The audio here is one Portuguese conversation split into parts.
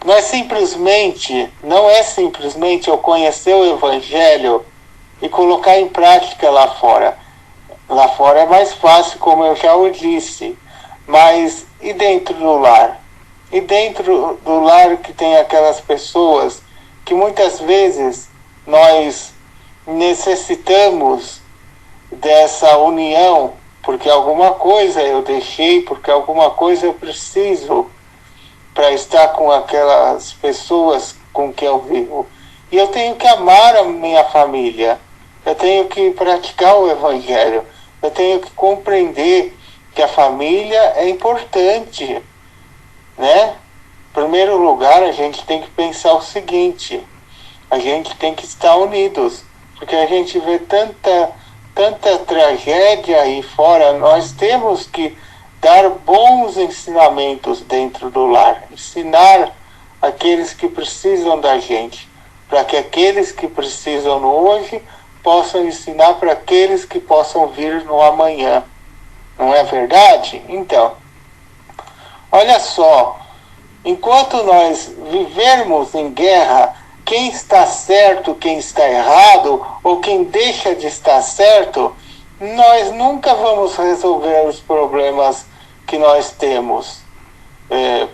não é simplesmente eu conhecer o Evangelho e colocar em prática lá fora. Lá fora é mais fácil, como eu já o disse, mas e dentro do lar? E dentro do lar que tem aquelas pessoas que muitas vezes nós necessitamos dessa união, porque alguma coisa eu deixei, porque alguma coisa eu preciso para estar com aquelas pessoas com que eu vivo. E eu tenho que amar a minha família, eu tenho que praticar o Evangelho, eu tenho que compreender que a família é importante, né? Em primeiro lugar, a gente tem que pensar o seguinte: a gente tem que estar unidos, porque a gente vê tanta tragédia aí fora. Nós temos que dar bons ensinamentos dentro do lar, ensinar aqueles que precisam da gente, para que aqueles que precisam no hoje possam ensinar para aqueles que possam vir no amanhã. Não é verdade? Então, olha só, enquanto nós vivermos em guerra, quem está certo, quem está errado, ou quem deixa de estar certo, nós nunca vamos resolver os problemas que nós temos.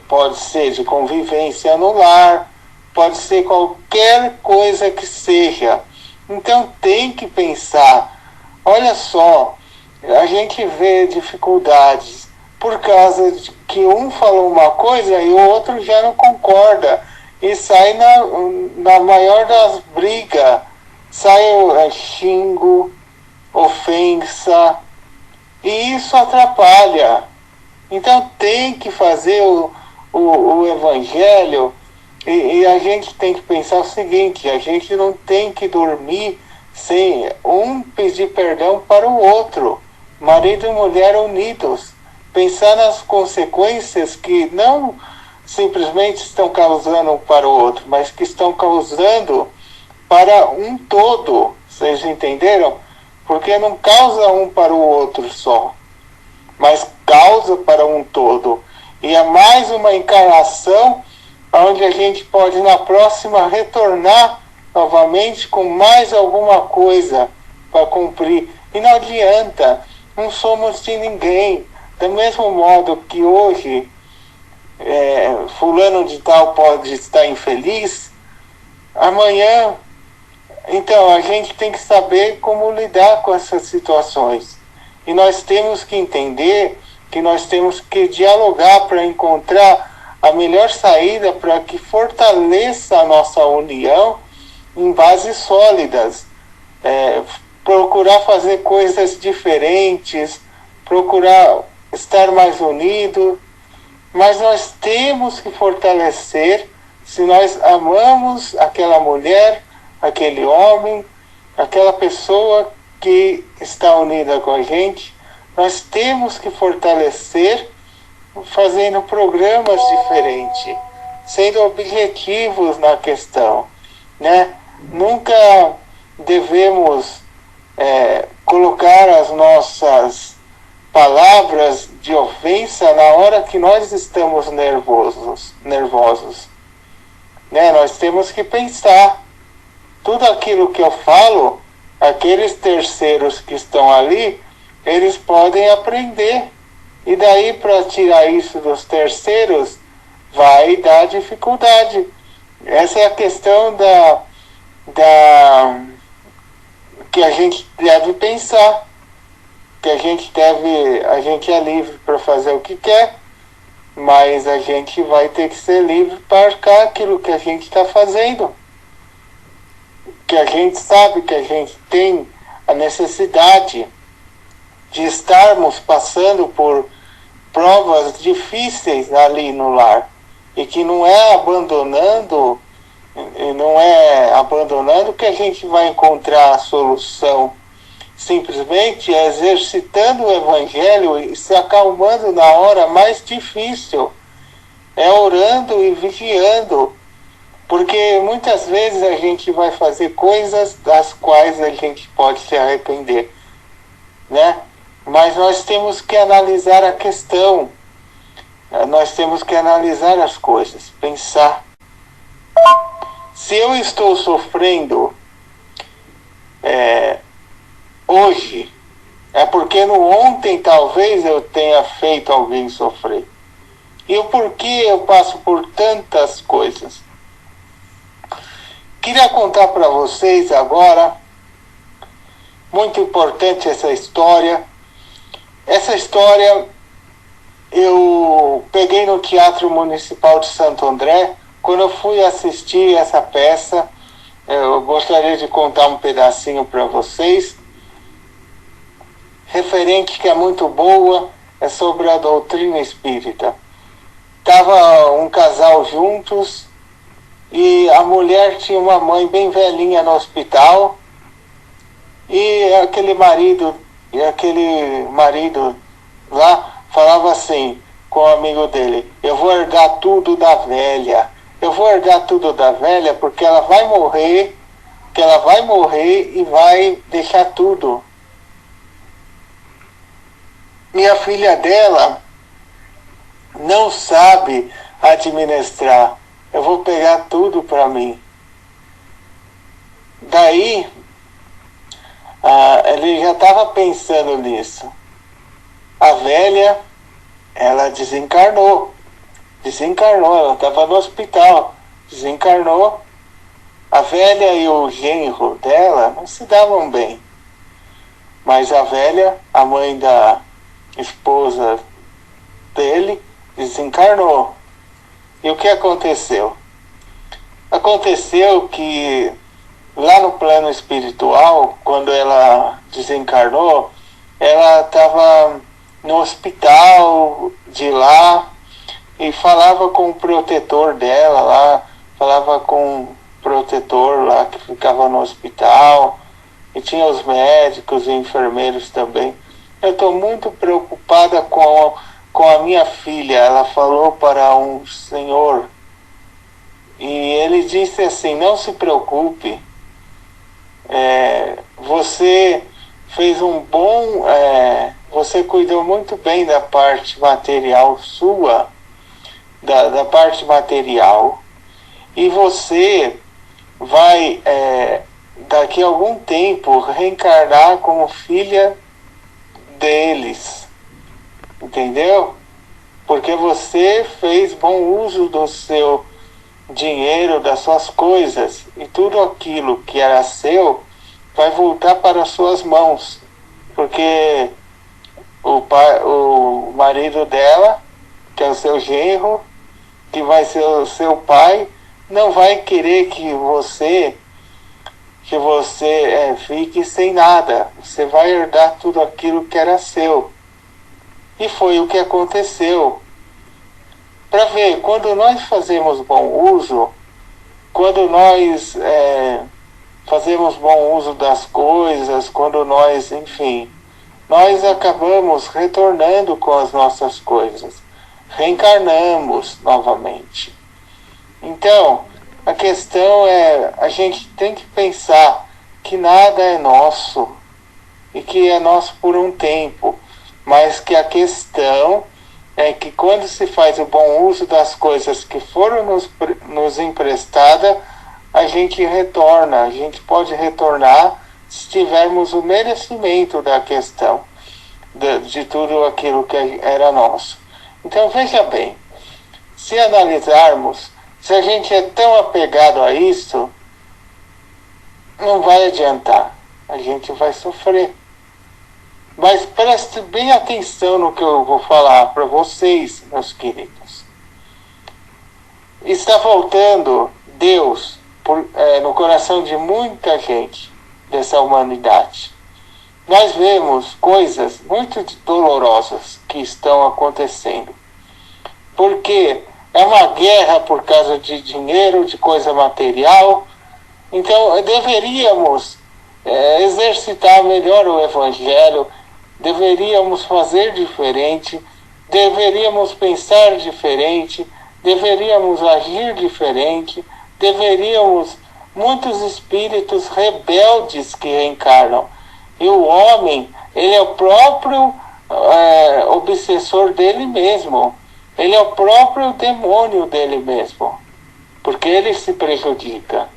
Pode ser de convivência no lar, pode ser qualquer coisa que seja. Então tem que pensar, olha só, a gente vê dificuldades por causa de que um falou uma coisa e o outro já não concorda, e sai na maior das brigas, sai xingo, ofensa, e isso atrapalha. Então tem que fazer o Evangelho, e a gente tem que pensar o seguinte: a gente não tem que dormir sem um pedir perdão para o outro, marido e mulher unidos, pensar nas consequências que não simplesmente estão causando um para o outro, mas que estão causando para um todo. Vocês entenderam? Porque não causa um para o outro só, mas causa para um todo. E é mais uma encarnação onde a gente pode na próxima retornar novamente com mais alguma coisa para cumprir. E não adianta, não somos de ninguém. Do mesmo modo que hoje fulano de tal pode estar infeliz, amanhã, então a gente tem que saber como lidar com essas situações. E nós temos que entender que nós temos que dialogar para encontrar a melhor saída para que fortaleça a nossa união em bases sólidas. Procurar fazer coisas diferentes, procurar estar mais unido, mas nós temos que fortalecer. Se nós amamos aquela mulher, aquele homem, aquela pessoa que está unida com a gente, nós temos que fortalecer fazendo programas diferentes, sendo objetivos na questão, né? Nunca devemos colocar as nossas palavras de ofensa na hora que nós estamos nervosos, né? Nós temos que pensar tudo aquilo que eu falo, aqueles terceiros que estão ali, eles podem aprender. E daí, para tirar isso dos terceiros, vai dar dificuldade. Essa é a questão que a gente deve pensar. Que a gente é livre para fazer o que quer, mas a gente vai ter que ser livre para arcar aquilo que a gente está fazendo. Que a gente sabe que a gente tem a necessidade de estarmos passando por provas difíceis ali no lar, e que não é abandonando que a gente vai encontrar a solução. Simplesmente é exercitando o Evangelho e se acalmando na hora mais difícil, é orando e vigiando, porque muitas vezes a gente vai fazer coisas das quais a gente pode se arrepender, né? Mas nós temos que analisar a questão, nós temos que analisar as coisas, pensar Se eu estou sofrendo hoje, é porque no ontem talvez eu tenha feito alguém sofrer. E o porquê eu passo por tantas coisas. Queria contar para vocês agora, muito importante essa história. Essa história eu peguei no Teatro Municipal de Santo André. Quando eu fui assistir essa peça, eu gostaria de contar um pedacinho para vocês. Referente que é muito boa, é sobre a doutrina espírita. Tava um casal juntos e a mulher tinha uma mãe bem velhinha no hospital e aquele marido lá falava assim com o amigo dele: eu vou herdar tudo da velha. Eu vou herdar tudo da velha porque ela vai morrer, e vai deixar tudo. Minha filha dela não sabe administrar. Eu vou pegar tudo para mim. Daí, ele já estava pensando nisso. A velha, ela desencarnou, ela estava no hospital, desencarnou. A velha e o genro dela não se davam bem. Mas a velha, a mãe da esposa dele, desencarnou. E o que aconteceu? Aconteceu que lá no plano espiritual, quando ela desencarnou, ela estava no hospital de lá e falava com o protetor dela lá, falava com o protetor lá que ficava no hospital, e tinha os médicos e enfermeiros também. Eu estou muito preocupada com a minha filha. Ela falou para um senhor e ele disse assim: não se preocupe, você fez um bom, você cuidou muito bem da parte material sua, da parte material, e você vai daqui a algum tempo reencarnar como filha deles, entendeu? Porque você fez bom uso do seu dinheiro, das suas coisas, e tudo aquilo que era seu vai voltar para as suas mãos, porque o marido dela, que é o seu genro, que vai ser o seu pai, não vai querer que você fique sem nada. Você vai herdar tudo aquilo que era seu. E foi o que aconteceu. Para ver, quando nós fazemos bom uso, quando nós fazemos bom uso das coisas, quando nós, enfim, nós acabamos retornando com as nossas coisas. Reencarnamos novamente. Então, a questão é, a gente tem que pensar que nada é nosso e que é nosso por um tempo, mas que a questão é que quando se faz o bom uso das coisas que foram nos emprestadas, a gente retorna, a gente pode retornar se tivermos o merecimento da questão, de tudo aquilo que era nosso. Então veja bem, se analisarmos, se a gente é tão apegado a isso, não vai adiantar, a gente vai sofrer. Mas preste bem atenção no que eu vou falar para vocês, meus queridos. Está faltando Deus no coração de muita gente dessa humanidade. Nós vemos coisas muito dolorosas que estão acontecendo. Porque é uma guerra por causa de dinheiro, de coisa material. Então deveríamos exercitar melhor o Evangelho, deveríamos fazer diferente, deveríamos pensar diferente, deveríamos agir diferente, muitos espíritos rebeldes que reencarnam. E o homem, ele é o próprio obsessor dele mesmo. Ele é o próprio demônio dele mesmo. Porque ele se prejudica.